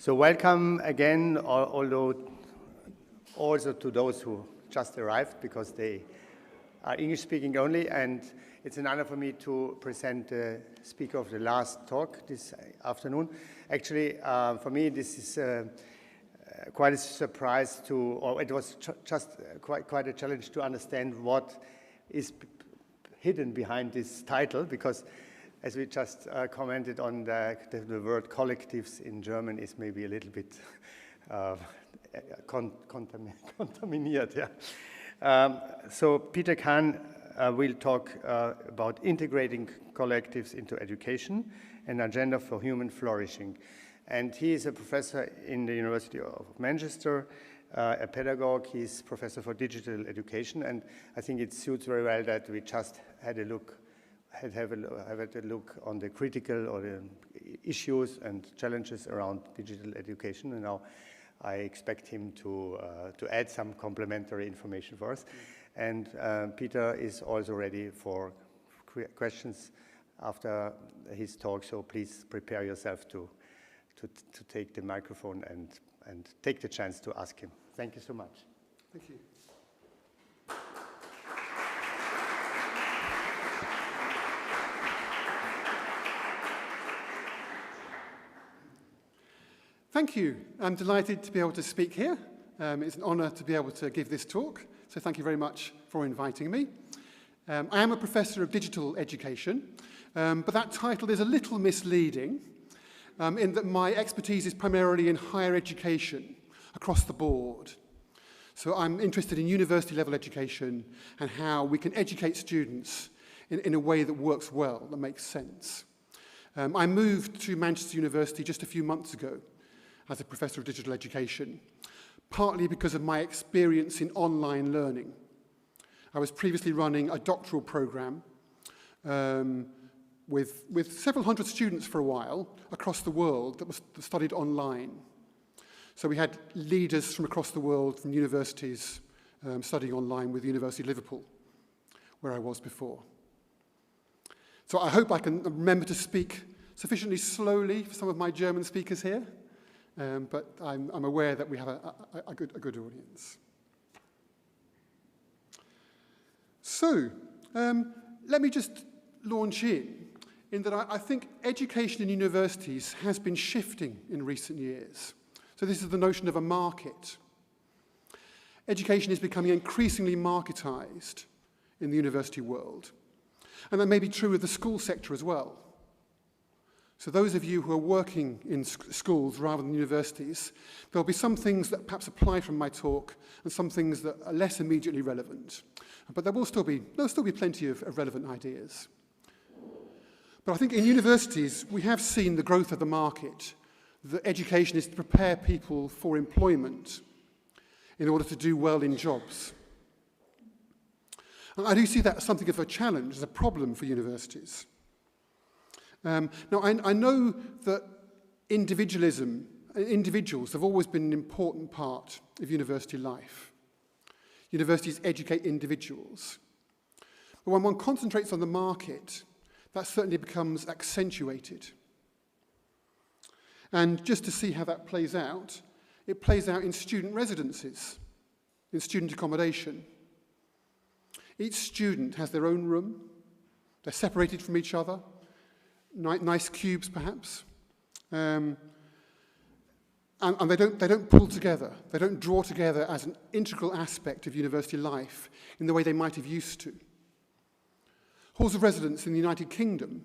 So welcome again, although also to those who just arrived, because they are English speaking only, and it's an honor for me to present the speaker of the last talk this afternoon. Actually, for me, this is quite a surprise or it was just quite a challenge to understand what is hidden behind this title, because as we just commented on, the word collectives in German is maybe a little bit contaminated. Yeah. So Peter Kahn will talk about integrating collectives into education, an agenda for human flourishing. And he is a professor in the University of Manchester, a pedagogue. He's professor for digital education, and I think it suits very well that we just had a look on the critical or the issues and challenges around digital education, and now I expect him to add some complementary information for us. And Peter is also ready for questions after his talk, so please prepare yourself to take the microphone and take the chance to ask him. Thank you so much. Thank you. Thank you. I'm delighted to be able to speak here. It's an honor to be able to give this talk, so thank you very much for inviting me. I am a professor of digital education, but that title is a little misleading in that my expertise is primarily in higher education across the board. So I'm interested in university level education and how we can educate students in a way that works well, that makes sense. I moved to Manchester University just a few months ago as a professor of digital education, partly because of my experience in online learning. I was previously running a doctoral program with several hundred students for a while across the world that was studied online. So we had leaders from across the world, from universities, studying online with the University of Liverpool, where I was before. So I hope I can remember to speak sufficiently slowly for some of my German speakers here. But I'm aware that we have a good audience. So, let me just launch in that I think education in universities has been shifting in recent years. So this is the notion of a market. Education is becoming increasingly marketized in the university world. And that may be true of the school sector as well. So those of you who are working in schools rather than universities, there'll be some things that perhaps apply from my talk and some things that are less immediately relevant. But there'll still be plenty of relevant ideas. But I think in universities, we have seen the growth of the market, that education is to prepare people for employment in order to do well in jobs. And I do see that as something of a challenge, as a problem for universities. Now, I know that individuals have always been an important part of university life. Universities educate individuals. But when one concentrates on the market, that certainly becomes accentuated. And just to see how that plays out, it plays out in student residences, in student accommodation. Each student has their own room. They're separated from each other. Nice cubes, perhaps, and they don't pull together. They don't draw together as an integral aspect of university life in the way they might have used to. Halls of residence in the United Kingdom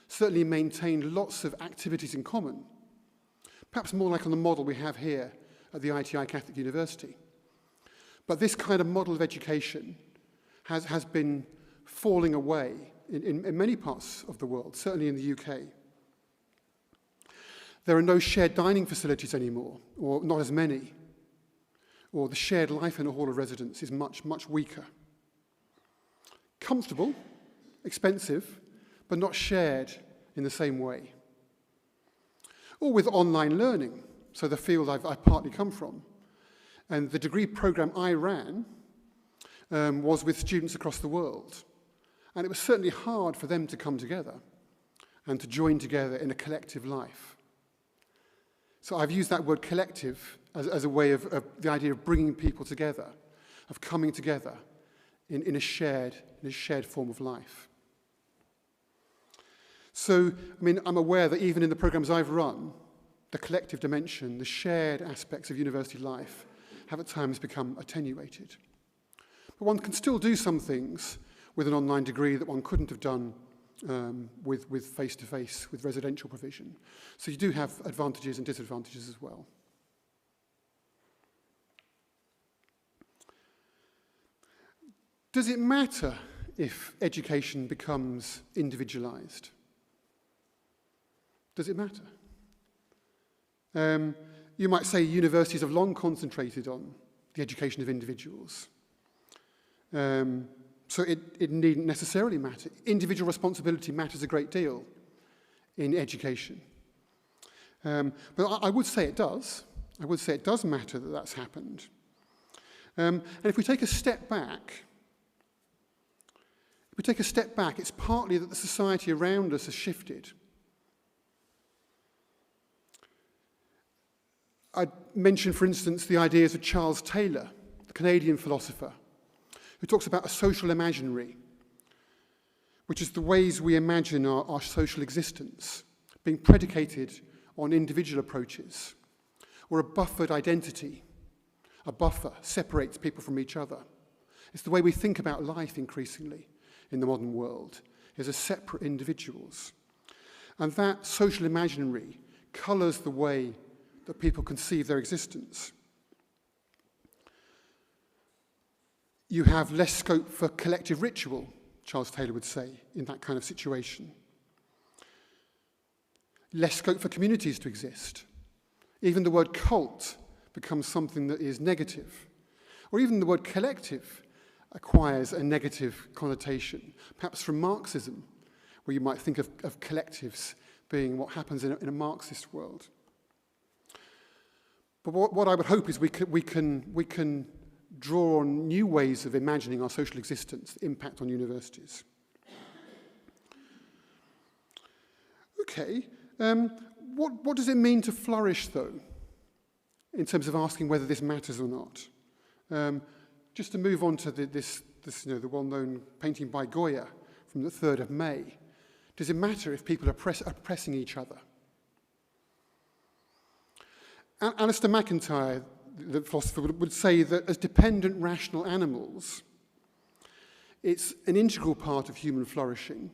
certainly maintained lots of activities in common, perhaps more like on the model we have here at the ITI Catholic University. But this kind of model of education has been falling away in many parts of the world, certainly in the UK. There are no shared dining facilities anymore, or not as many. Or the shared life in a hall of residence is much, much weaker. Comfortable, expensive, but not shared in the same way. Or with online learning, so the field I've partly come from. And the degree program I ran was with students across the world. And it was certainly hard for them to come together and to join together in a collective life. So I've used that word collective as a way of the idea of bringing people together, of coming together in a shared form of life. So, I mean, I'm aware that even in the programs I've run, the collective dimension, the shared aspects of university life have at times become attenuated. But one can still do some things with an online degree that one couldn't have done with face-to-face, with residential provision. So you do have advantages and disadvantages as well. Does it matter if education becomes individualized? Does it matter? You might say universities have long concentrated on the education of individuals. So it needn't necessarily matter. Individual responsibility matters a great deal in education. But I would say it does. I would say it does matter that that's happened. And if we take a step back, it's partly that the society around us has shifted. I'd mention, for instance, the ideas of Charles Taylor, the Canadian philosopher, who talks about a social imaginary, which is the ways we imagine our social existence, being predicated on individual approaches, or a buffered identity. A buffer separates people from each other. It's the way we think about life increasingly in the modern world, is as separate individuals. And that social imaginary colours the way that people conceive their existence. You have less scope for collective ritual, Charles Taylor would say, in that kind of situation. Less scope for communities to exist. Even the word cult becomes something that is negative. Or even the word collective acquires a negative connotation, perhaps from Marxism, where you might think of collectives being what happens in a Marxist world. But what I would hope is we can draw on new ways of imagining our social existence, the impact on universities. Okay, what does it mean to flourish, though, in terms of asking whether this matters or not? Just to move on to this the well-known painting by Goya from the 3rd of May. Does it matter if people are oppressing each other? Alistair MacIntyre, the philosopher, would say that as dependent rational animals, it's an integral part of human flourishing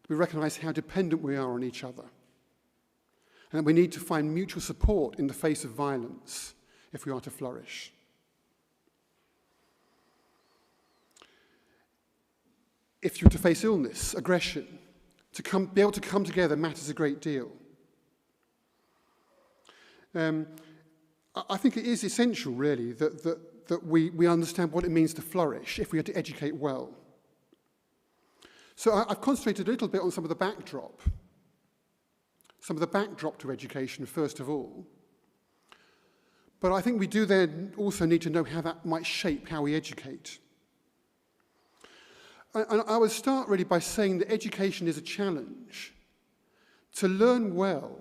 that we recognise how dependent we are on each other, and that we need to find mutual support in the face of violence if we are to flourish. If you're to face illness, aggression, be able to come together matters a great deal. I think it is essential, really, that we understand what it means to flourish if we are to educate well. So I've concentrated a little bit on some of the backdrop to education, first of all. But I think we do then also need to know how that might shape how we educate. And I would start really by saying that education is a challenge. To learn well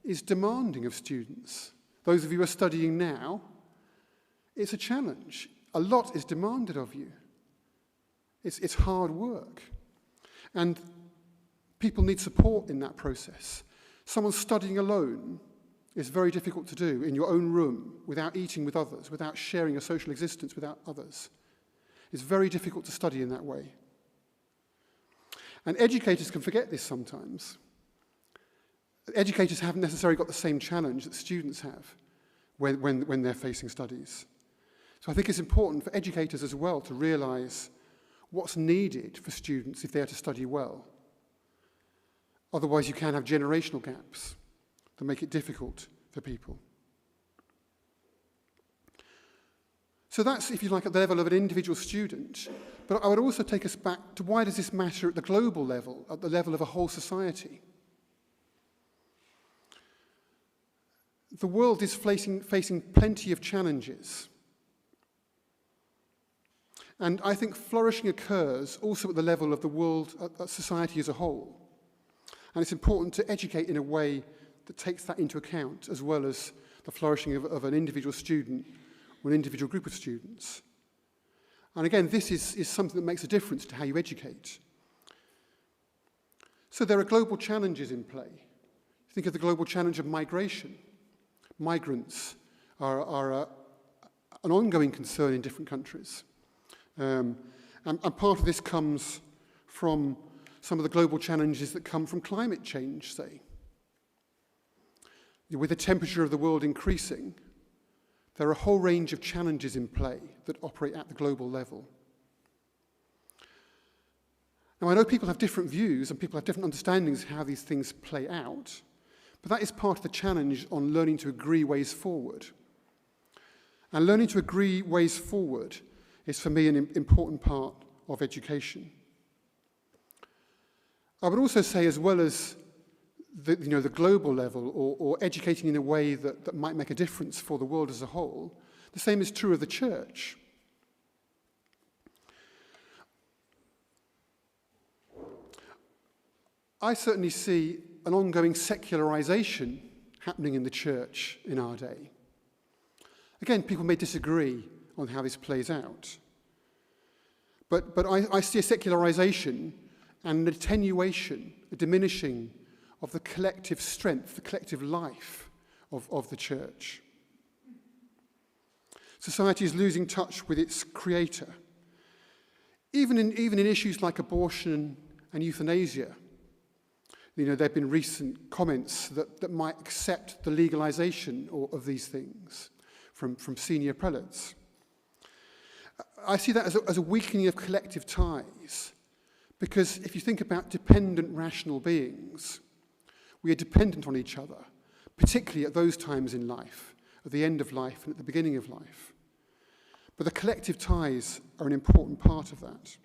is demanding of students. Those of you who are studying now, it's a challenge. A lot is demanded of you. It's hard work. And people need support in that process. Someone studying alone is very difficult to do in your own room, without eating with others, without sharing a social existence without others. It's very difficult to study in that way. And educators can forget this sometimes. Educators haven't necessarily got the same challenge that students have when they're facing studies. So I think it's important for educators as well to realise what's needed for students if they're to study well. Otherwise you can have generational gaps that make it difficult for people. So that's, if you like, at the level of an individual student. But I would also take us back to why does this matter at the global level, at the level of a whole society? The world is facing plenty of challenges. And I think flourishing occurs also at the level of the world, society as a whole. And it's important to educate in a way that takes that into account, as well as the flourishing of an individual student or an individual group of students. And again, this is something that makes a difference to how you educate. So there are global challenges in play. Think of the global challenge of migration. Migrants are an ongoing concern in different countries. And part of this comes from some of the global challenges that come from climate change, say. With the temperature of the world increasing, there are a whole range of challenges in play that operate at the global level. Now, I know people have different views and people have different understandings of how these things play out, but that is part of the challenge on learning to agree ways forward. And learning to agree ways forward is, for me, an important part of education. I would also say, as well as the global level, or educating in a way that might make a difference for the world as a whole, the same is true of the church. I certainly see an ongoing secularization happening in the church in our day. Again, people may disagree on how this plays out. But I see a secularization and an attenuation, a diminishing of the collective strength, the collective life of the church. Society is losing touch with its creator. Even in issues like abortion and euthanasia, there have been recent comments that might accept the legalization of these things from senior prelates. I see that as a weakening of collective ties, because if you think about dependent rational beings, we are dependent on each other, particularly at those times in life, at the end of life and at the beginning of life. But the collective ties are an important part of that.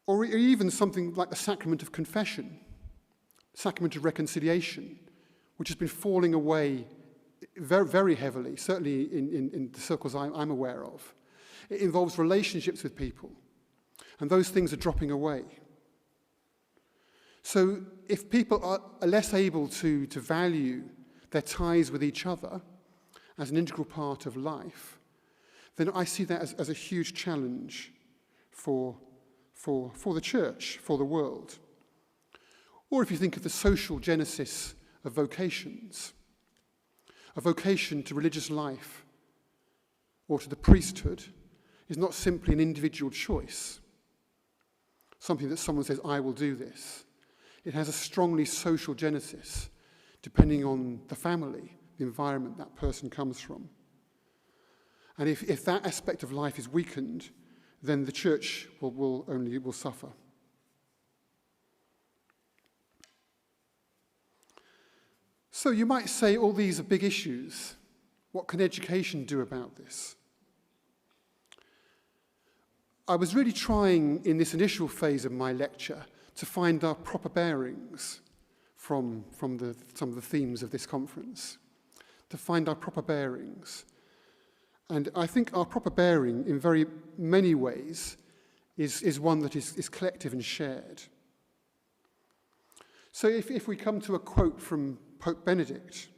Or even something like the sacrament of confession, sacrament of reconciliation, which has been falling away very, very heavily, certainly in the circles I'm aware of. It involves relationships with people, and those things are dropping away. So if people are less able to value their ties with each other as an integral part of life, then I see that as a huge challenge for the church, for the world. Or if you think of the social genesis of vocations, a vocation to religious life or to the priesthood is not simply an individual choice, something that someone says, I will do this. It has a strongly social genesis, depending on the family, the environment that person comes from. And if that aspect of life is weakened, then the church will suffer. So you might say all these are big issues. What can education do about this? I was really trying in this initial phase of my lecture to find our proper bearings from some of the themes of this conference, to find our proper bearings. And I think our proper bearing, in very many ways, is one that is collective and shared. So if we come to a quote from Pope Benedict,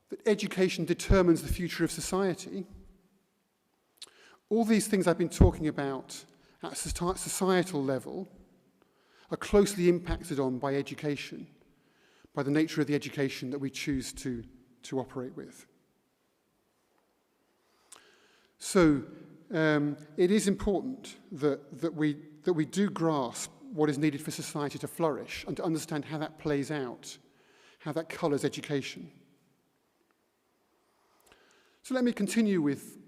that education determines the future of society, all these things I've been talking about at a societal level are closely impacted on by education, by the nature of the education that we choose to operate with. So it is important that we do grasp what is needed for society to flourish and to understand how that plays out, how that colours education. So let me continue with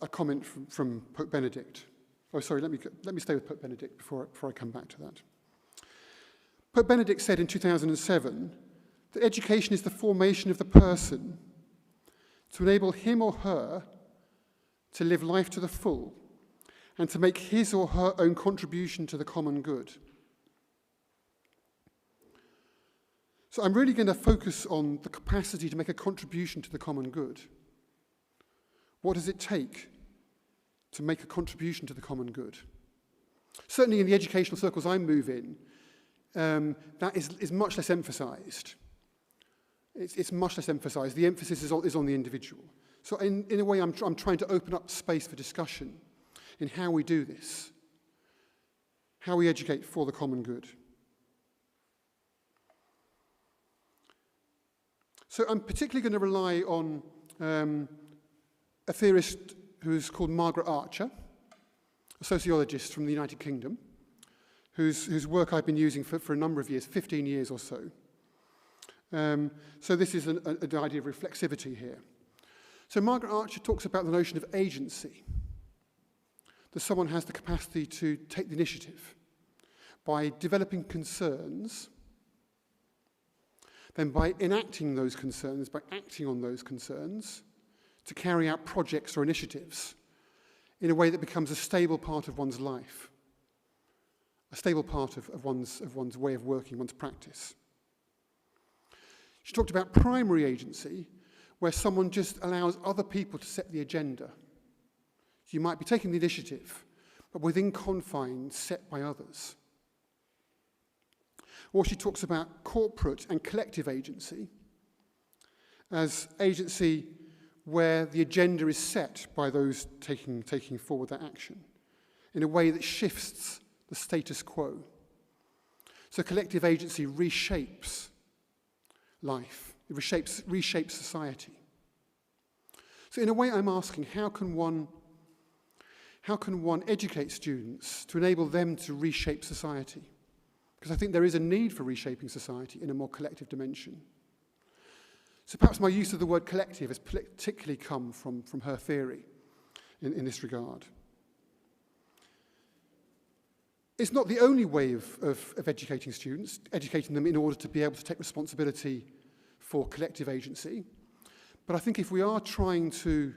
a comment from Pope Benedict. Oh, sorry, let me stay with Pope Benedict before I come back to that. Pope Benedict said in 2007 that education is the formation of the person to enable him or her to live life to the full and to make his or her own contribution to the common good. So I'm really going to focus on the capacity to make a contribution to the common good. What does it take to make a contribution to the common good? Certainly in the educational circles I move in, that is much less emphasised. It's much less emphasised. The emphasis is on the individual. So in a way, I'm trying to open up space for discussion in how we do this, how we educate for the common good. So I'm particularly going to rely on a theorist who's called Margaret Archer, a sociologist from the United Kingdom, whose work I've been using for a number of years, 15 years or so. So this is an idea of reflexivity here. So Margaret Archer talks about the notion of agency, that someone has the capacity to take the initiative by developing concerns, then by enacting those concerns, by acting on those concerns, to carry out projects or initiatives in a way that becomes a stable part of one's life, a stable part of one's way of working, one's practice. She talked about primary agency, where someone just allows other people to set the agenda. You might be taking the initiative, but within confines set by others. Or she talks about corporate and collective agency as agency where the agenda is set by those taking forward that action in a way that shifts the status quo. So collective agency reshapes life. It reshapes society. So in a way, I'm asking, how can one educate students to enable them to reshape society? Because I think there is a need for reshaping society in a more collective dimension. So perhaps my use of the word collective has particularly come from her theory in this regard. It's not the only way of educating students, educating them in order to be able to take responsibility for collective agency. But I think if we are trying to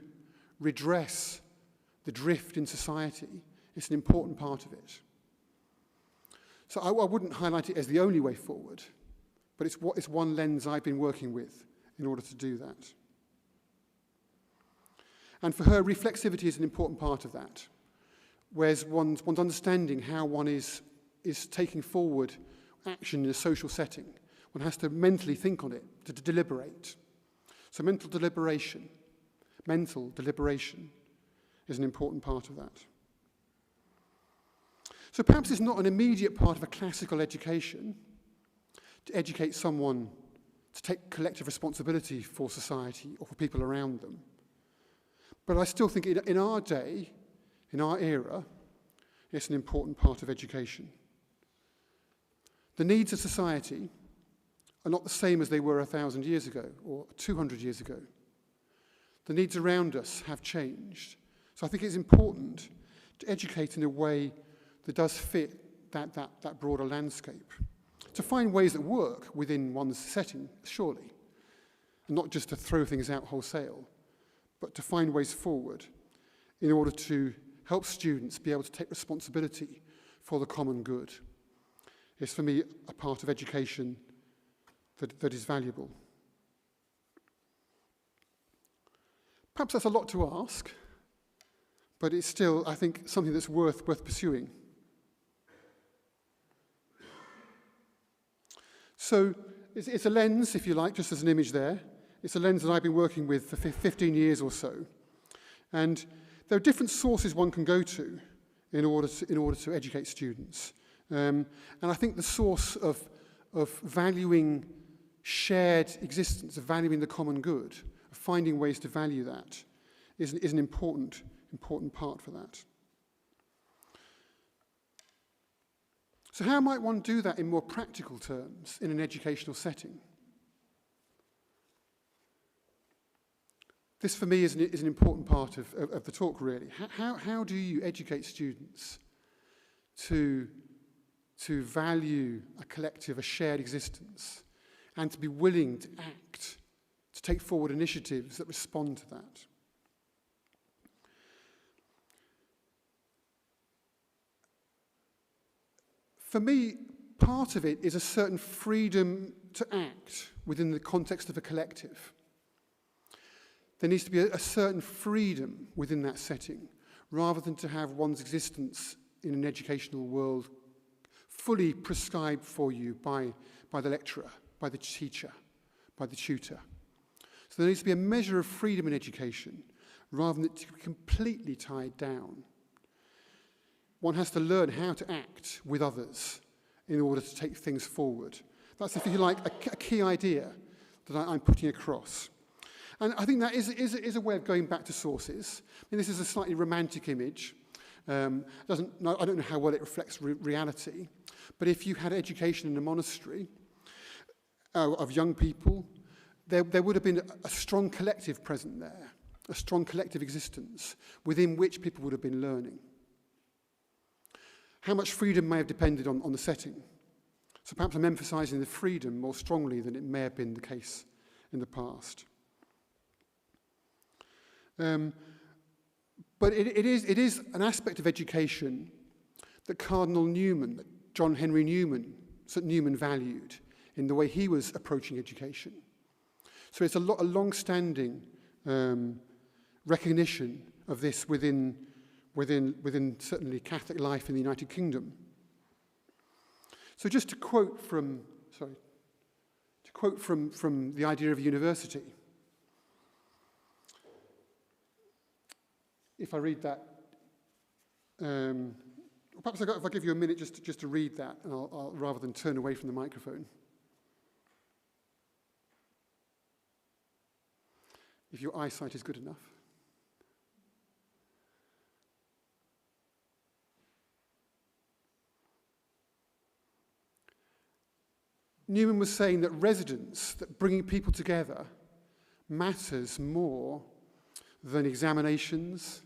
redress the drift in society, it's an important part of it. So I wouldn't highlight it as the only way forward, but it's one lens I've been working with in order to do that. And for her, reflexivity is an important part of that, whereas one's understanding how one is taking forward action in a social setting. One has to mentally think on it, to deliberate. So mental deliberation is an important part of that. So perhaps it's not an immediate part of a classical education to educate someone to take collective responsibility for society or for people around them. But I still think in our day, in our era, it's an important part of education. The needs of society are not the same as they were 1,000 years ago or 200 years ago. The needs around us have changed. So I think it's important to educate in a way that does fit that broader landscape. To find ways that work within one's setting, surely. And not just to throw things out wholesale, but to find ways forward in order to help students be able to take responsibility for the common good. It's, for me, a part of education that is valuable. Perhaps that's a lot to ask, but it's still, I think, something that's worth pursuing. So it's a lens, if you like, just as an image there. It's a lens that I've been working with for 15 years or so. And there are different sources one can go to in order to educate students. And I think the source of valuing shared existence, of valuing the common good, of finding ways to value that, is an important part for that. So how might one do that in more practical terms in an educational setting? This, for me, is an important part of the talk, really. How do you educate students to value a collective, a shared existence, and to be willing to act, to take forward initiatives that respond to that? For me, part of it is a certain freedom to act within the context of a collective. There needs to be a certain freedom within that setting, rather than to have one's existence in an educational world fully prescribed for you by the lecturer, by the teacher, by the tutor. So there needs to be a measure of freedom in education rather than it to be completely tied down. One has to learn how to act with others in order to take things forward. That's, if you like, a key idea that I'm putting across. And I think that is a way of going back to sources. I mean, this is a slightly romantic image. I don't know how well it reflects reality, but if you had education in a monastery of young people, there would have been a strong collective present there, a strong collective existence within which people would have been learning. How much freedom may have depended on the setting. So perhaps I'm emphasising the freedom more strongly than it may have been the case in the past. But it is an aspect of education that Cardinal Newman, that John Henry Newman, St. Newman valued in the way he was approaching education. So it's a long-standing recognition of this within certainly Catholic life in the United Kingdom. So just to quote from the idea of a university. If I read that, perhaps if I give you a minute just to read that, and I'll rather than turn away from the microphone. If your eyesight is good enough. Newman was saying that residence, that bringing people together, matters more than examinations,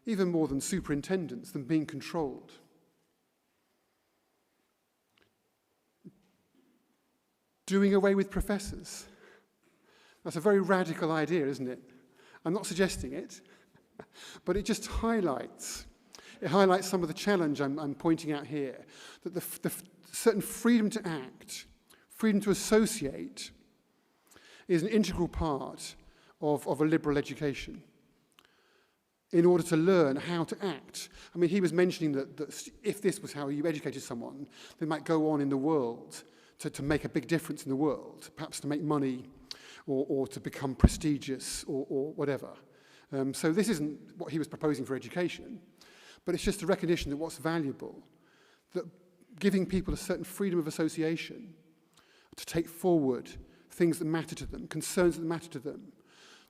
even more than superintendents, than being controlled. Doing away with professors. That's a very radical idea, isn't it? I'm not suggesting it, but it just highlights some of the challenge I'm pointing out here, that the certain freedom to act, freedom to associate, is an integral part of a liberal education in order to learn how to act. I mean, he was mentioning that if this was how you educated someone, they might go on in the world to make a big difference in the world, perhaps to make money or to become prestigious or whatever. So this isn't what he was proposing for education, but it's just a recognition that what's valuable, that giving people a certain freedom of association to take forward things that matter to them, concerns that matter to them,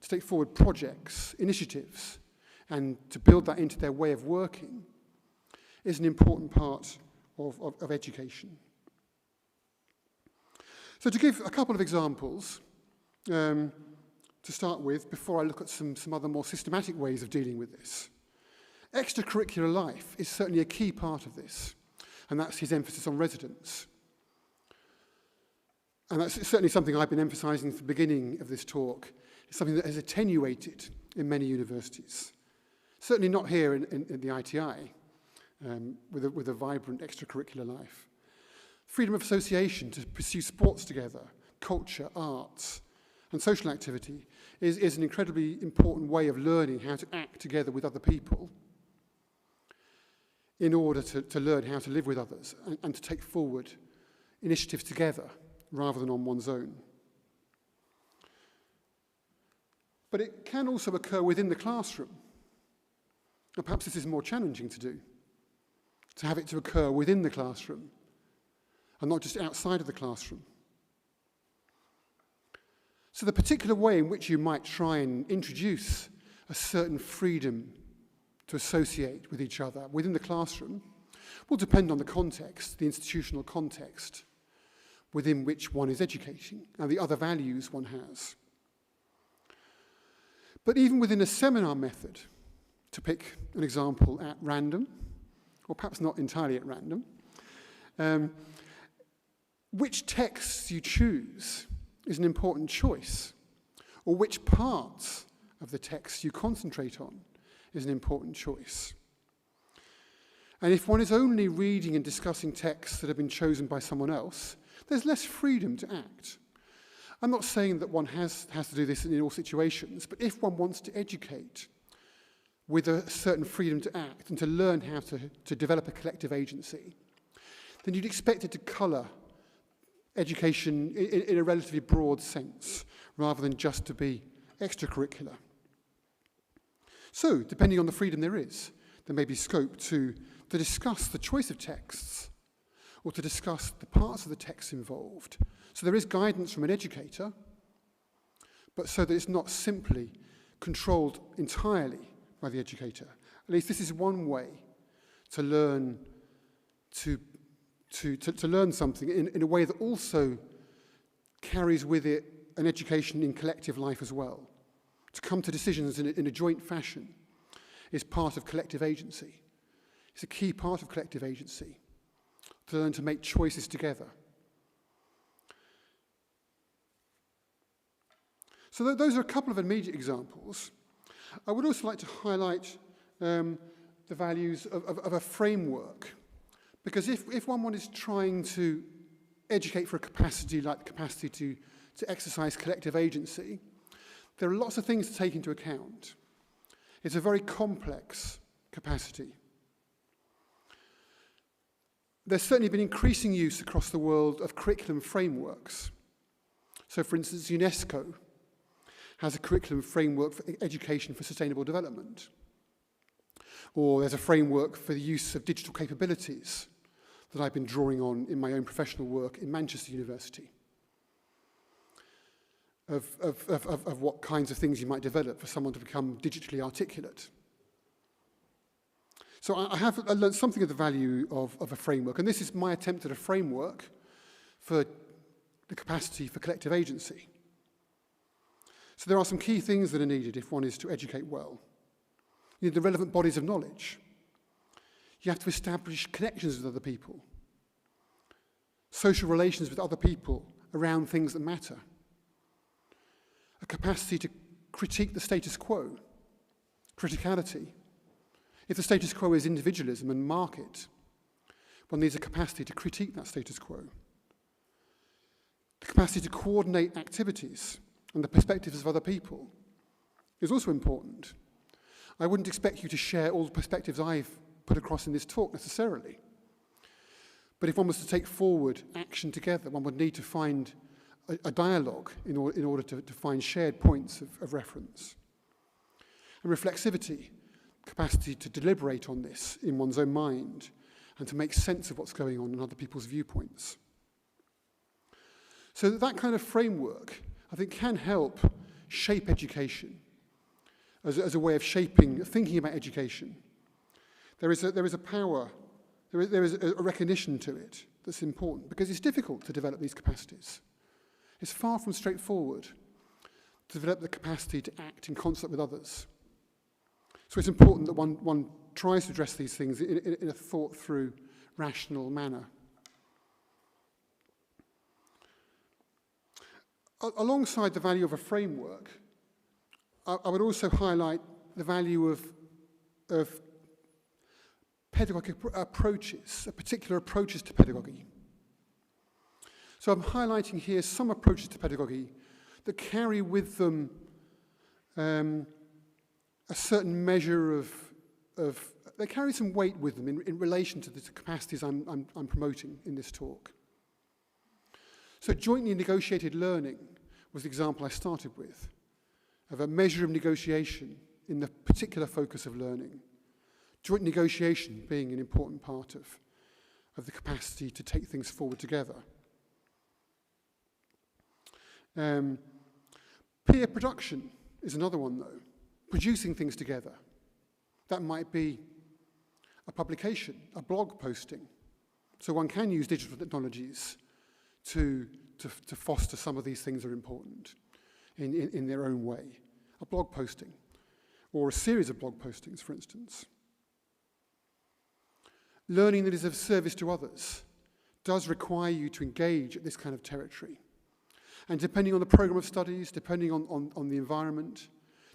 to take forward projects, initiatives, and to build that into their way of working is an important part of education. So to give a couple of examples to start with, before I look at some other more systematic ways of dealing with this. Extracurricular life is certainly a key part of this, and that's his emphasis on residence. And that's certainly something I've been emphasising at the beginning of this talk. It's something that has attenuated in many universities. Certainly not here in the ITI, with a vibrant extracurricular life. Freedom of association to pursue sports together, culture, arts, and social activity is an incredibly important way of learning how to act together with other people in order to learn how to live with others and to take forward initiatives together rather than on one's own. But it can also occur within the classroom. And perhaps this is more challenging to do, to have it to occur within the classroom and not just outside of the classroom. So the particular way in which you might try and introduce a certain freedom to associate with each other within the classroom will depend on the context, the institutional context within which one is educating and the other values one has. But even within a seminar method, to pick an example at random, or perhaps not entirely at random, which texts you choose is an important choice, or which parts of the text you concentrate on is an important choice. And if one is only reading and discussing texts that have been chosen by someone else, there's less freedom to act. I'm not saying that one has to do this in all situations, but if one wants to educate with a certain freedom to act and to learn how to develop a collective agency, then you'd expect it to colour education in a relatively broad sense, rather than just to be extracurricular. So, depending on the freedom there is, there may be scope to discuss the choice of texts, or to discuss the parts of the texts involved. So there is guidance from an educator, but so that it's not simply controlled entirely by the educator. At least this is one way to learn to learn something in a way that also carries with it an education in collective life as well. To come to decisions in a joint fashion is part of collective agency. It's a key part of collective agency, to learn to make choices together. So those are a couple of immediate examples. I would also like to highlight the values of a framework, because if one is trying to educate for a capacity like the capacity to exercise collective agency, there are lots of things to take into account. It's a very complex capacity. There's certainly been increasing use across the world of curriculum frameworks. So, for instance, UNESCO has a curriculum framework for education for sustainable development. Or there's a framework for the use of digital capabilities that I've been drawing on in my own professional work in Manchester University, of what kinds of things you might develop for someone to become digitally articulate. So I learned something of the value of a framework, and this is my attempt at a framework for the capacity for collective agency. So there are some key things that are needed if one is to educate well. You need the relevant bodies of knowledge. You have to establish connections with other people, social relations with other people around things that matter, a capacity to critique the status quo, criticality. If the status quo is individualism and market, one needs a capacity to critique that status quo. The capacity to coordinate activities and the perspectives of other people is also important. I wouldn't expect you to share all the perspectives I've put across in this talk necessarily. But if one was to take forward action together, one would need to find a dialogue in order to find shared points of reference. And reflexivity, capacity to deliberate on this in one's own mind and to make sense of what's going on in other people's viewpoints. So that kind of framework, I think, can help shape education as a way of shaping, thinking about education. There is a power, there is a recognition to it that's important, because it's difficult to develop these capacities. It's far from straightforward to develop the capacity to act in concert with others. So it's important that one tries to address these things in a thought-through, rational manner. Alongside the value of a framework, I would also highlight the value of pedagogic approaches, particular approaches to pedagogy. So I'm highlighting here some approaches to pedagogy that carry with them a certain measure of they carry some weight with them in relation to the capacities I'm promoting in this talk. So jointly negotiated learning was the example I started with, of a measure of negotiation in the particular focus of learning. Joint negotiation being an important part of the capacity to take things forward together. Peer production is another one, though. Producing things together. That might be a publication, a blog posting. So one can use digital technologies to foster some of these things that are important in their own way. A blog posting, or a series of blog postings, for instance. Learning that is of service to others does require you to engage at this kind of territory. And depending on the program of studies, depending on the environment,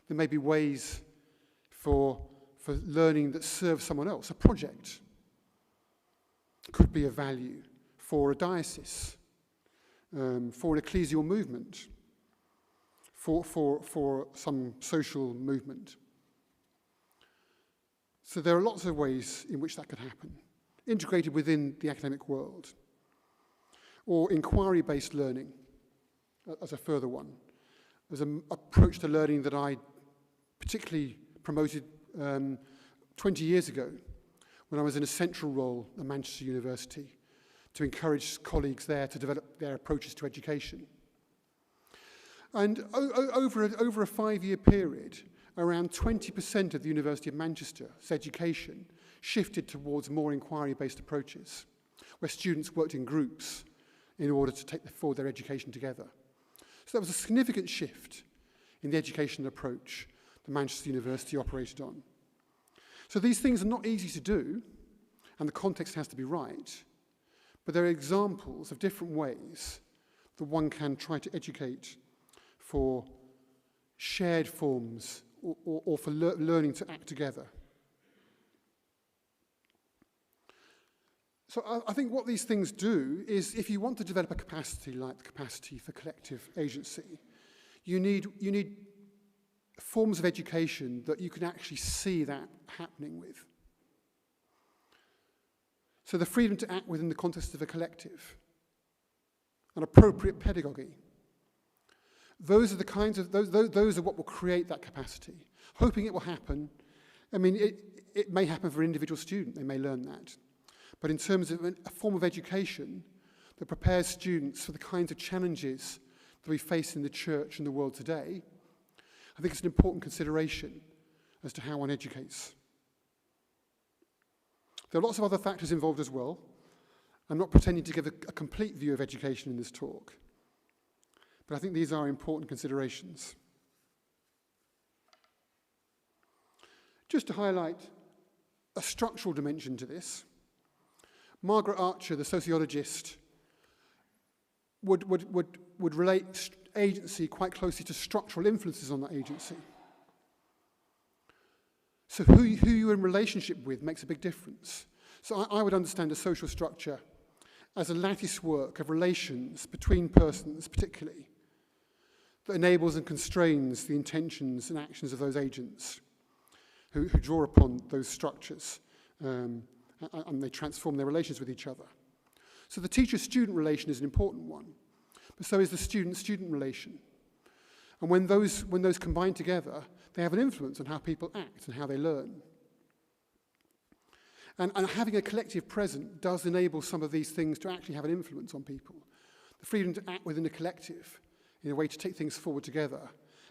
there may be ways for learning that serves someone else. A project could be of value for a diocese, for an ecclesial movement, for some social movement. So there are lots of ways in which that could happen, integrated within the academic world. Or inquiry-based learning as a further one. There's an approach to learning that I particularly promoted 20 years ago when I was in a central role at Manchester University to encourage colleagues there to develop their approaches to education. And over a 5-year period, around 20% of the University of Manchester's education shifted towards more inquiry-based approaches, where students worked in groups in order to take forward their education together. So that was a significant shift in the educational approach that Manchester University operated on. So these things are not easy to do, and the context has to be right, but there are examples of different ways that one can try to educate for shared forms or for learning to act together. So I think what these things do is, if you want to develop a capacity like the capacity for collective agency, you need forms of education that you can actually see that happening with. So the freedom to act within the context of a collective, an appropriate pedagogy. Those are the kinds of those are what will create that capacity. Hoping it will happen. I mean, it may happen for an individual student. They may learn that. But in terms of a form of education that prepares students for the kinds of challenges that we face in the church and the world today, I think it's an important consideration as to how one educates. There are lots of other factors involved as well. I'm not pretending to give a complete view of education in this talk, but I think these are important considerations. Just to highlight a structural dimension to this, Margaret Archer, the sociologist, would relate agency quite closely to structural influences on that agency. So who you're in relationship with makes a big difference. So I would understand a social structure as a lattice work of relations between persons, particularly, that enables and constrains the intentions and actions of those agents who draw upon those structures, and they transform their relations with each other. So the teacher-student relation is an important one, but so is the student-student relation. And when those combine together, they have an influence on how people act and how they learn. And having a collective present does enable some of these things to actually have an influence on people. The freedom to act within a collective in a way to take things forward together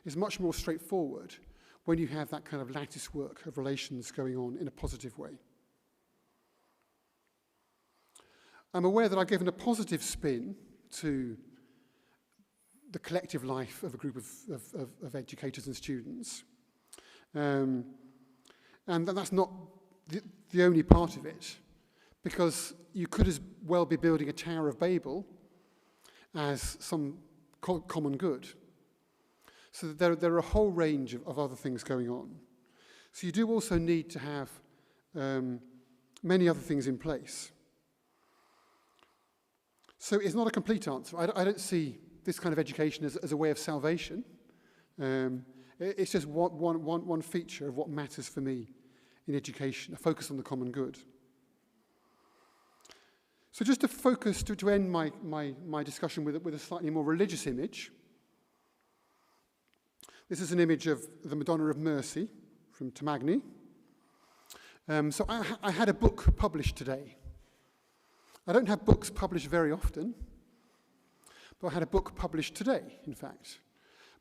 is much more straightforward when you have that kind of lattice work of relations going on in a positive way. I'm aware that I've given a positive spin to the collective life of a group of educators and students. And that's not the only part of it, because you could as well be building a Tower of Babel as some common good. So there are a whole range of other things going on. So you do also need to have many other things in place. So it's not a complete answer. I don't see this kind of education as a way of salvation. It's just one feature of what matters for me in education, a focus on the common good. So just to focus, to end my discussion with a slightly more religious image. This is an image of the Madonna of Mercy from Tamagni. So I had a book published today. I don't have books published very often, but I had a book published today, in fact,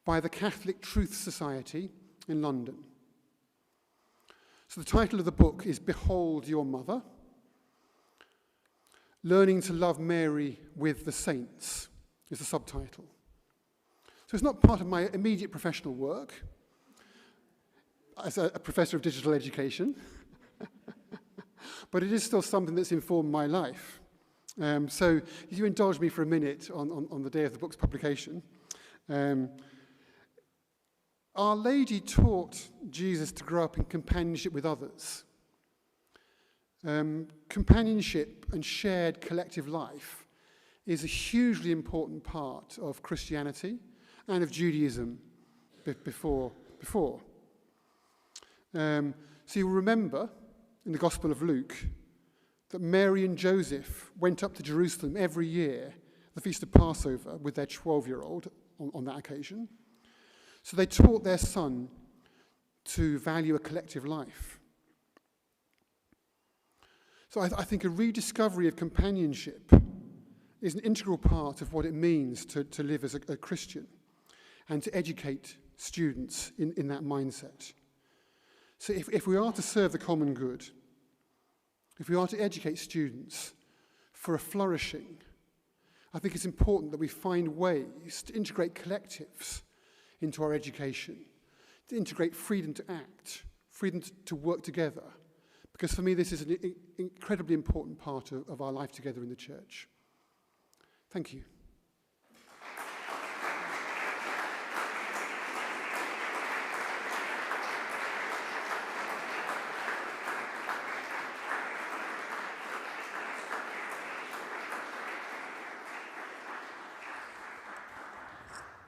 by the Catholic Truth Society in London. So the title of the book is Behold Your Mother, Learning to Love Mary with the Saints is the subtitle. So it's not part of my immediate professional work as a professor of digital education, but it is still something that's informed my life. So if you indulge me for a minute on the day of the book's publication, Our Lady taught Jesus to grow up in companionship with others. Companionship and shared collective life is a hugely important part of Christianity and of Judaism before. So you remember in the Gospel of Luke that Mary and Joseph went up to Jerusalem every year, the Feast of Passover, with their 12-year-old on that occasion. So they taught their son to value a collective life. So I think a rediscovery of companionship is an integral part of what it means to live as a Christian and to educate students in that mindset. So if we are to serve the common good, if we are to educate students for a flourishing, I think it's important that we find ways to integrate collectives into our education, to integrate freedom to act, freedom to work together, because for me this is an incredibly important part of our life together in the church. Thank you.